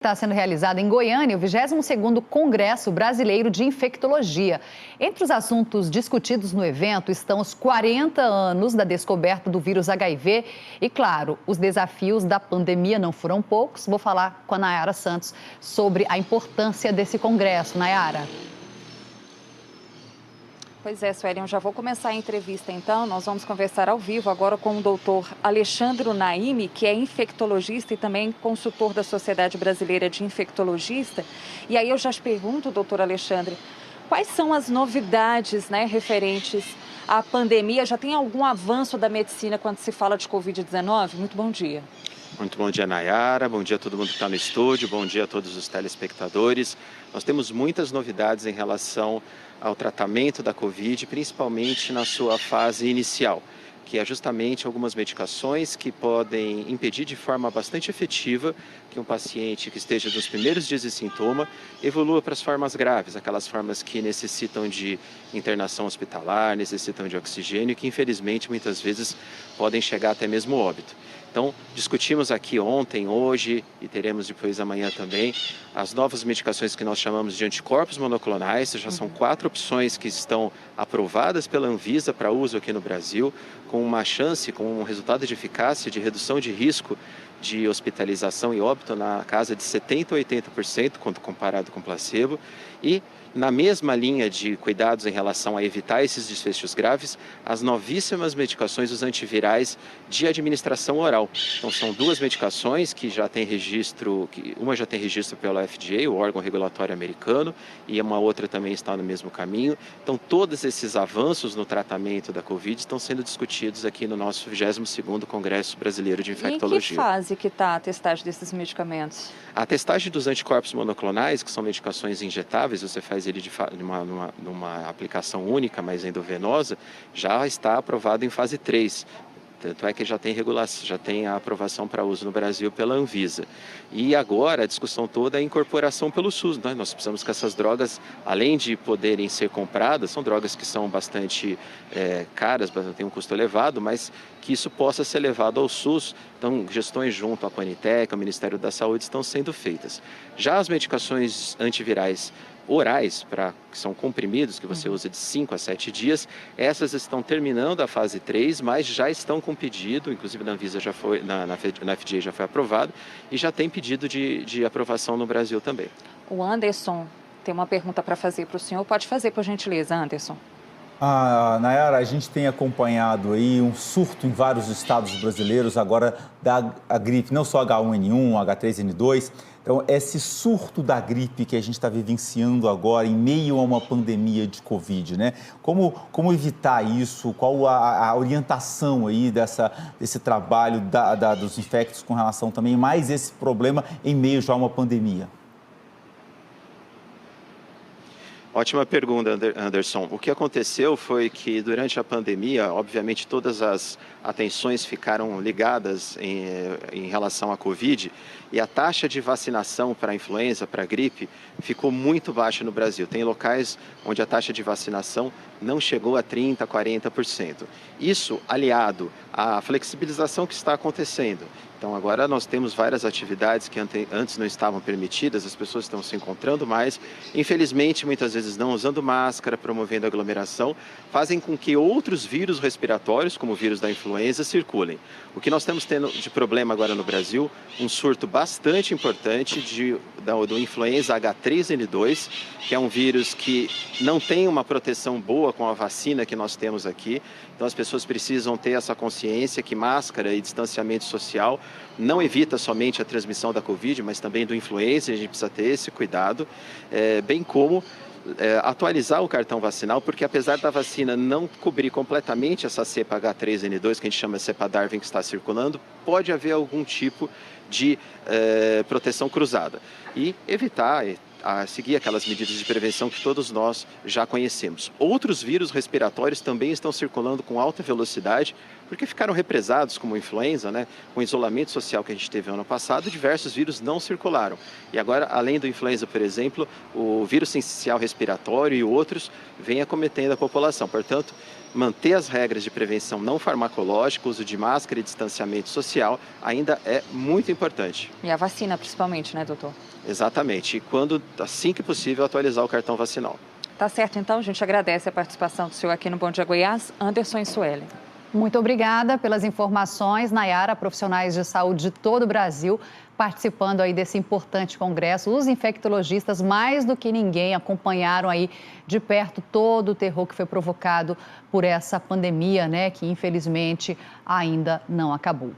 Está sendo realizado em Goiânia o 22º Congresso Brasileiro de Infectologia. Entre os assuntos discutidos no evento estão os 40 anos da descoberta do vírus HIV e, claro, os desafios da pandemia não foram poucos. Vou falar com a Nayara Santos sobre a importância desse congresso. Nayara. Pois é, Suelen, eu já vou começar a entrevista então. Nós vamos conversar ao vivo agora com o doutor Alexandre Naime, que é infectologista e também consultor da Sociedade Brasileira de Infectologista. E aí eu já te pergunto, doutor Alexandre, quais são as novidades, referentes à pandemia? Já tem algum avanço da medicina quando se fala de Covid-19? Muito bom dia. Muito bom dia, Nayara. Bom dia a todo mundo que está no estúdio. Bom dia a todos os telespectadores. Nós temos muitas novidades em relação ao tratamento da Covid, principalmente na sua fase inicial, que é justamente algumas medicações que podem impedir de forma bastante efetiva que um paciente que esteja nos primeiros dias de sintoma evolua para as formas graves, aquelas formas que necessitam de internação hospitalar, necessitam de oxigênio, que infelizmente muitas vezes podem chegar até mesmo ao óbito. Então, discutimos aqui ontem, hoje e teremos depois amanhã também as novas medicações que nós chamamos de anticorpos monoclonais. Já são 4 opções que estão aprovadas pela Anvisa para uso aqui no Brasil, com uma chance, com um resultado de eficácia de redução de risco de hospitalização e óbito na casa de 70% a 80% quando comparado com placebo. E na mesma linha de cuidados em relação a evitar esses desfechos graves, as novíssimas medicações, os antivirais de administração oral. Então são 2 medicações que já têm registro, uma já tem registro pela FDA, o órgão regulatório americano, e uma outra também está no mesmo caminho. Então todos esses avanços no tratamento da Covid estão sendo discutidos aqui no nosso 22º Congresso Brasileiro de Infectologia. E em que fase que está a testagem desses medicamentos? A testagem dos anticorpos monoclonais, que são medicações injetáveis, você faz ele numa aplicação única, mas endovenosa, já está aprovado em fase 3. Tanto é que já tem a aprovação para uso no Brasil pela Anvisa. E agora a discussão toda é a incorporação pelo SUS. Nós precisamos que essas drogas, além de poderem ser compradas, são drogas que são bastante caras, têm um custo elevado, mas que isso possa ser levado ao SUS. Então, gestões junto à Conitec, ao Ministério da Saúde, estão sendo feitas. Já as medicações antivirais orais, que são comprimidos, que você usa de 5 a 7 dias, essas estão terminando a fase 3, mas já estão com pedido, inclusive na Anvisa já foi, na FDA já foi aprovado, e já tem pedido de aprovação no Brasil também. O Anderson tem uma pergunta para fazer para o senhor. Pode fazer, por gentileza, Anderson. Nayara, a gente tem acompanhado aí um surto em vários estados brasileiros agora da gripe, não só H1N1, H3N2. Então, esse surto da gripe que a gente está vivenciando agora em meio a uma pandemia de Covid, Como evitar isso? Qual a orientação aí desse trabalho dos infectos com relação também mais esse problema em meio já a uma pandemia? Ótima pergunta, Anderson. O que aconteceu foi que durante a pandemia, obviamente todas as atenções ficaram ligadas em relação à Covid e a taxa de vacinação para a influenza, para a gripe, ficou muito baixa no Brasil. Tem locais onde a taxa de vacinação não chegou a 30%, 40%. Isso aliado à flexibilização que está acontecendo. Então agora nós temos várias atividades que antes não estavam permitidas, as pessoas estão se encontrando mais, infelizmente muitas vezes não usando máscara, promovendo aglomeração, fazem com que outros vírus respiratórios, como o vírus da influenza, circulem. O que nós estamos tendo de problema agora no Brasil, um surto bastante importante do influenza H3N2, que é um vírus que não tem uma proteção boa com a vacina que nós temos aqui. Então as pessoas precisam ter essa consciência que máscara e distanciamento social não evita somente a transmissão da Covid, mas também do influenza, a gente precisa ter esse cuidado, bem como atualizar o cartão vacinal, porque apesar da vacina não cobrir completamente essa cepa H3N2, que a gente chama de cepa Darwin que está circulando, pode haver algum tipo de proteção cruzada e evitar a seguir aquelas medidas de prevenção que todos nós já conhecemos. Outros vírus respiratórios também estão circulando com alta velocidade, porque ficaram represados, como a influenza, com o isolamento social que a gente teve no ano passado, diversos vírus não circularam. E agora, além do influenza, por exemplo, o vírus sincicial respiratório e outros vêm acometendo a população. Portanto, manter as regras de prevenção não farmacológica, uso de máscara e distanciamento social ainda é muito importante. E a vacina principalmente, né, doutor? Exatamente. E quando, assim que possível, atualizar o cartão vacinal. Tá certo, então, a gente agradece a participação do senhor aqui no Bom Dia Goiás, Anderson e Sueli. Muito obrigada pelas informações, Nayara. Profissionais de saúde de todo o Brasil participando aí desse importante congresso. Os infectologistas, mais do que ninguém, acompanharam aí de perto todo o terror que foi provocado por essa pandemia, né, que infelizmente ainda não acabou.